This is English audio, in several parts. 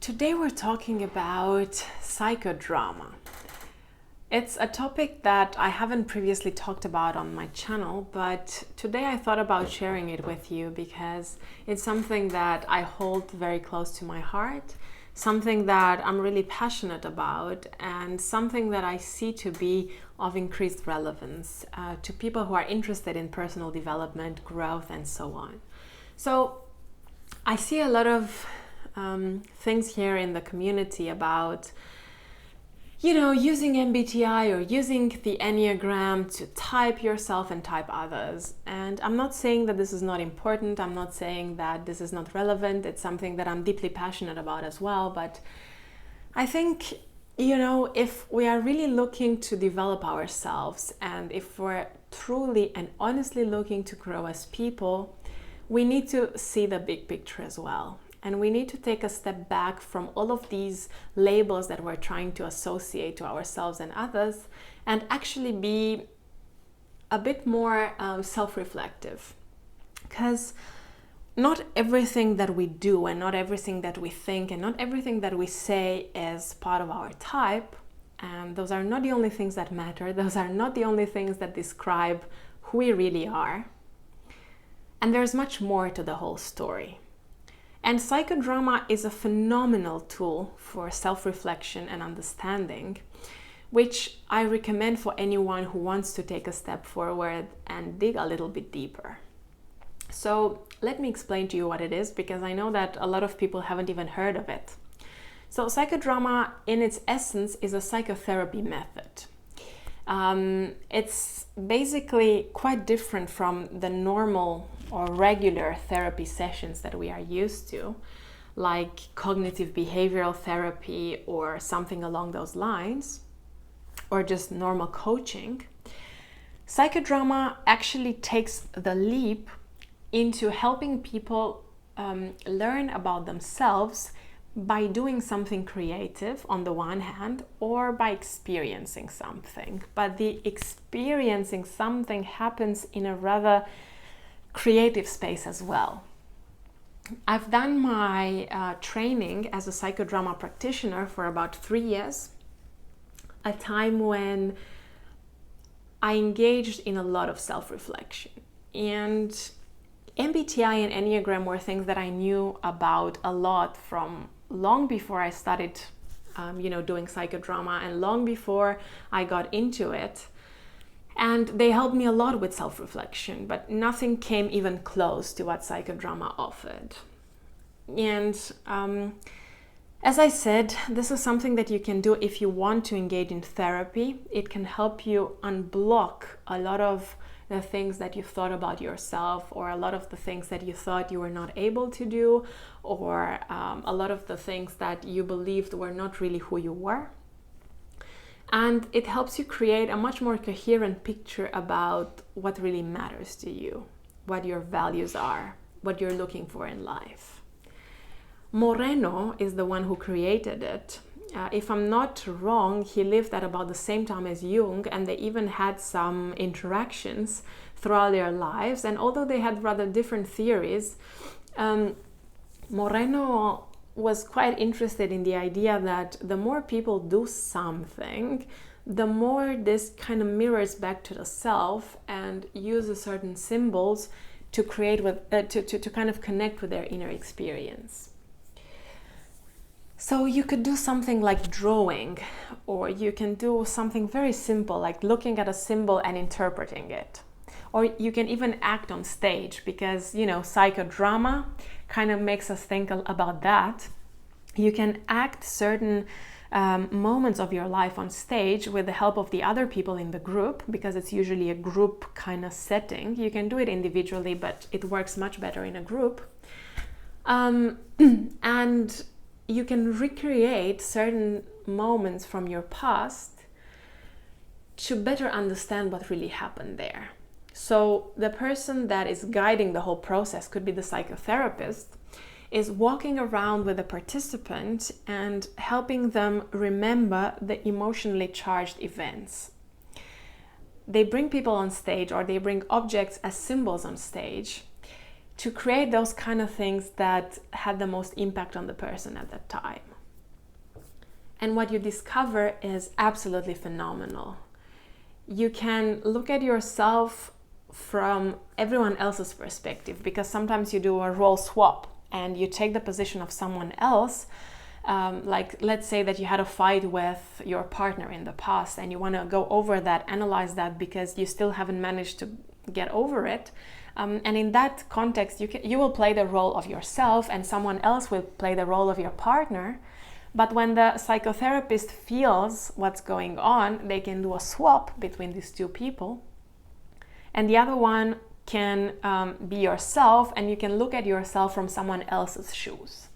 Today we're talking about psychodrama. It's a topic that I haven't previously talked about on my channel, but today I thought about sharing it with you because it's something that I hold very close to my heart, something that I'm really passionate about, and something that I see to be of increased relevance to people who are interested in personal development, growth, and so on. So I see a lot of things here in the community about, using MBTI or using the Enneagram to type yourself and type others. And I'm not saying that this is not important. I'm not saying that this is not relevant. It's something that I'm deeply passionate about as well. But I think, if we are really looking to develop ourselves and if we're truly and honestly looking to grow as people, we need to see the big picture as well. And we need to take a step back from all of these labels that we're trying to associate to ourselves and others and actually be a bit more self-reflective. Because not everything that we do and not everything that we think and not everything that we say is part of our type. And those are not the only things that matter. Those are not the only things that describe who we really are. And there's much more to the whole story. And psychodrama is a phenomenal tool for self-reflection and understanding, which I recommend for anyone who wants to take a step forward and dig a little bit deeper. So let me explain to you what it is, because I know that a lot of people haven't even heard of it. So psychodrama in its essence is a psychotherapy method. It's basically quite different from the normal or regular therapy sessions that we are used to, like cognitive behavioral therapy or something along those lines, or just normal coaching. Psychodrama actually takes the leap into helping people learn about themselves by doing something creative on the one hand, or by experiencing something. But the experiencing something happens in a rather creative space as well. I've done my training as a psychodrama practitioner for about 3 years, a time when I engaged in a lot of self-reflection. And MBTI and Enneagram were things that I knew about a lot from long before I started doing psychodrama and long before I got into it. And they helped me a lot with self-reflection, but nothing came even close to what psychodrama offered. And as I said, this is something that you can do if you want to engage in therapy. It can help you unblock a lot of the things that you thought about yourself, or a lot of the things that you thought you were not able to do, or a lot of the things that you believed were not really who you were. And it helps you create a much more coherent picture about what really matters to you, what your values are, what you're looking for in life. Moreno is the one who created it. If I'm not wrong, he lived at about the same time as Jung, and they even had some interactions throughout their lives. And although they had rather different theories, Moreno was quite interested in the idea that the more people do something, the more this kind of mirrors back to the self and uses certain symbols to create to kind of connect with their inner experience. So you could do something like drawing, or you can do something very simple like looking at a symbol and interpreting it. Or you can even act on stage, because psychodrama kind of makes us think about that. You can act certain moments of your life on stage with the help of the other people in the group, because it's usually a group kind of setting. You can do it individually, but it works much better in a group. And you can recreate certain moments from your past to better understand what really happened there. So the person that is guiding the whole process, could be the psychotherapist, is walking around with the participant and helping them remember the emotionally charged events. They bring people on stage, or they bring objects as symbols on stage, to create those kind of things that had the most impact on the person at that time. And what you discover is absolutely phenomenal. You can look at yourself from everyone else's perspective, because sometimes you do a role swap and you take the position of someone else. Like, let's say that you had a fight with your partner in the past and you want to go over that, analyze that, because you still haven't managed to get over it. And in that context, you will play the role of yourself and someone else will play the role of your partner. But when the psychotherapist feels what's going on, they can do a swap between these two people. And the other one can be yourself, and you can look at yourself from someone else's shoes.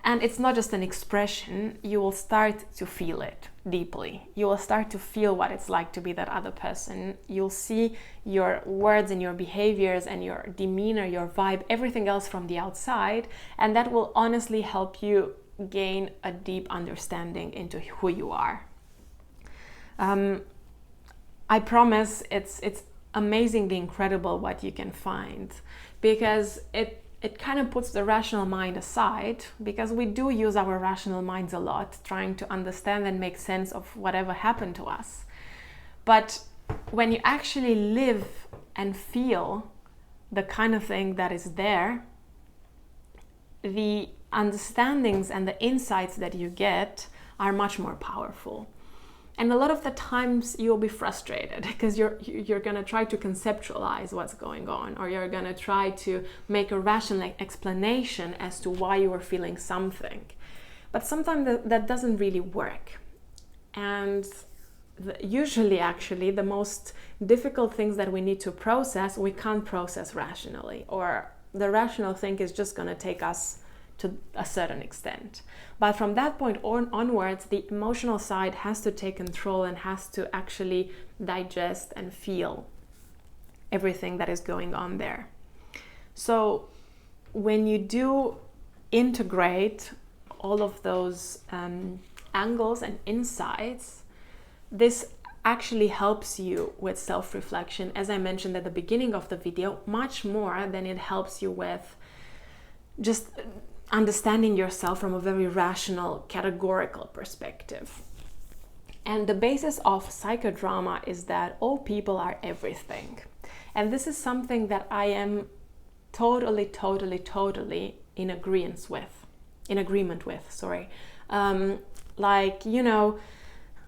And it's not just an expression, you will start to feel it deeply. You will start to feel what it's like to be that other person. You'll see your words and your behaviors and your demeanor, your vibe, everything else from the outside, and that will honestly help you gain a deep understanding into who you are. I promise it's amazingly incredible what you can find, because it kind of puts the rational mind aside, because we do use our rational minds a lot trying to understand and make sense of whatever happened to us. But when you actually live and feel the kind of thing that is there, the understandings and the insights that you get are much more powerful. And a lot of the times you'll be frustrated because you're going to try to conceptualize what's going on, or you're going to try to make a rational explanation as to why you are feeling something. But sometimes that doesn't really work. And usually, actually, the most difficult things that we need to process, we can't process rationally, or the rational thing is just going to take us to a certain extent. But from that point onwards, the emotional side has to take control and has to actually digest and feel everything that is going on there. So when you do integrate all of those angles and insights, this actually helps you with self-reflection, as I mentioned at the beginning of the video, much more than it helps you with just understanding yourself from a very rational, categorical perspective. And the basis of psychodrama is that all people are everything. And this is something that I am totally in agreement with. Like, you know,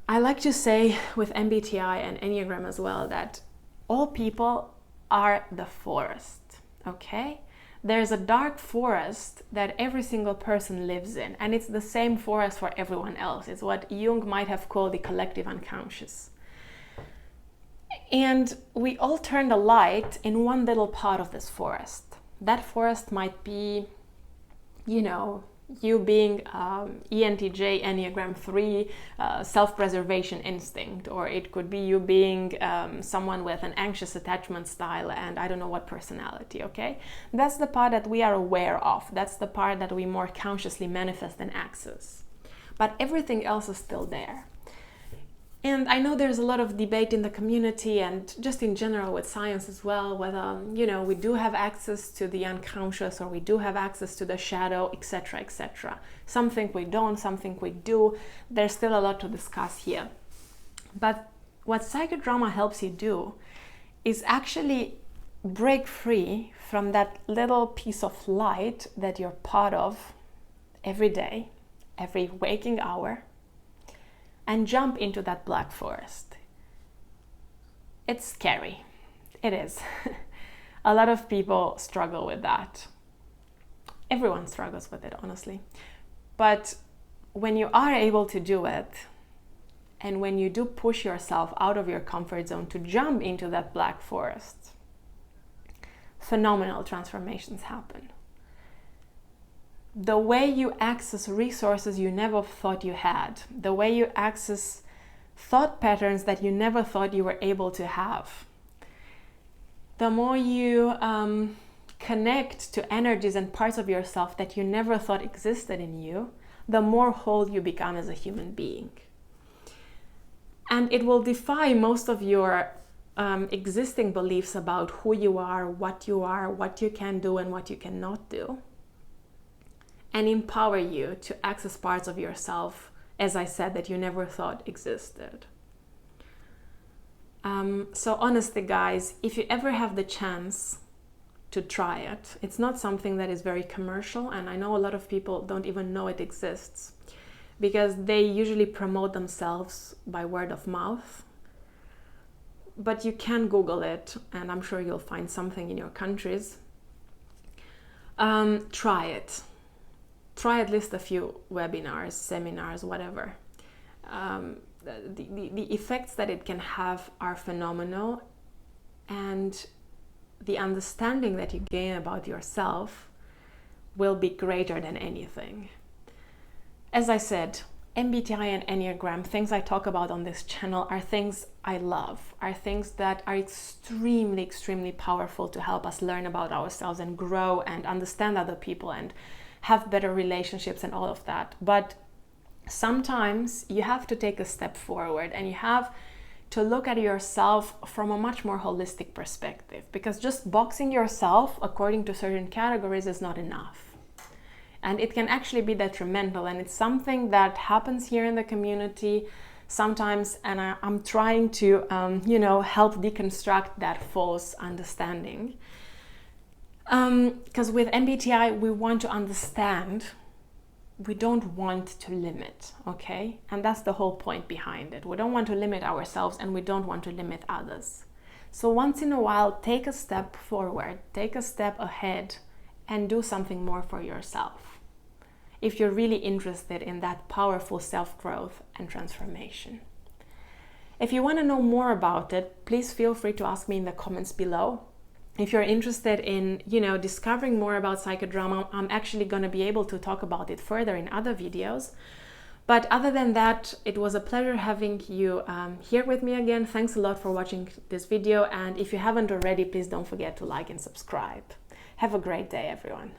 I like to say with MBTI and Enneagram as well that all people are the forest, okay? There's a dark forest that every single person lives in, and it's the same forest for everyone else. It's what Jung might have called the collective unconscious. And we all turn the light in one little part of this forest. That forest might be, you know, you being ENTJ, Enneagram 3, self-preservation instinct, or it could be you being someone with an anxious attachment style and I don't know what personality, okay? That's the part that we are aware of. That's the part that we more consciously manifest and access. But everything else is still there. And I know there's a lot of debate in the community and just in general with science as well, whether, you know, we do have access to the unconscious or we do have access to the shadow, etc., etc. Some think we don't, some think we do. There's still a lot to discuss here. But what psychodrama helps you do is actually break free from that little piece of light that you're part of every day, every waking hour, and jump into that black forest. It's scary. It is. A lot of people struggle with that. Everyone struggles with it, honestly. But when you are able to do it, and when you do push yourself out of your comfort zone to jump into that black forest, phenomenal transformations happen. The way you access resources you never thought you had, the way you access thought patterns that you never thought you were able to have, the more you connect to energies and parts of yourself that you never thought existed in you, the more whole you become as a human being. And it will defy most of your existing beliefs about who you are, what you can do and what you cannot do, and empower you to access parts of yourself, as I said, that you never thought existed. So honestly, guys, if you ever have the chance to try it, it's not something that is very commercial, and I know a lot of people don't even know it exists because they usually promote themselves by word of mouth. But you can Google it, and I'm sure you'll find something in your countries. Try it. Try at least a few webinars, seminars, whatever. The effects that it can have are phenomenal, and the understanding that you gain about yourself will be greater than anything. As I said, MBTI and Enneagram, things I talk about on this channel, are things I love, are things that are extremely, extremely powerful to help us learn about ourselves and grow and understand other people and have better relationships and all of that. But sometimes you have to take a step forward and you have to look at yourself from a much more holistic perspective, because just boxing yourself according to certain categories is not enough. And it can actually be detrimental, and it's something that happens here in the community sometimes, and I'm trying to help deconstruct that false understanding. Because with MBTI, we want to understand, we don't want to limit, okay? And that's the whole point behind it. We don't want to limit ourselves, and we don't want to limit others. So once in a while, take a step forward, take a step ahead, and do something more for yourself, if you're really interested in that powerful self-growth and transformation. If you want to know more about it, please feel free to ask me in the comments below. If you're interested in, discovering more about psychodrama, I'm actually going to be able to talk about it further in other videos. But other than that, it was a pleasure having you here with me again. Thanks a lot for watching this video. And if you haven't already, please don't forget to like and subscribe. Have a great day, everyone.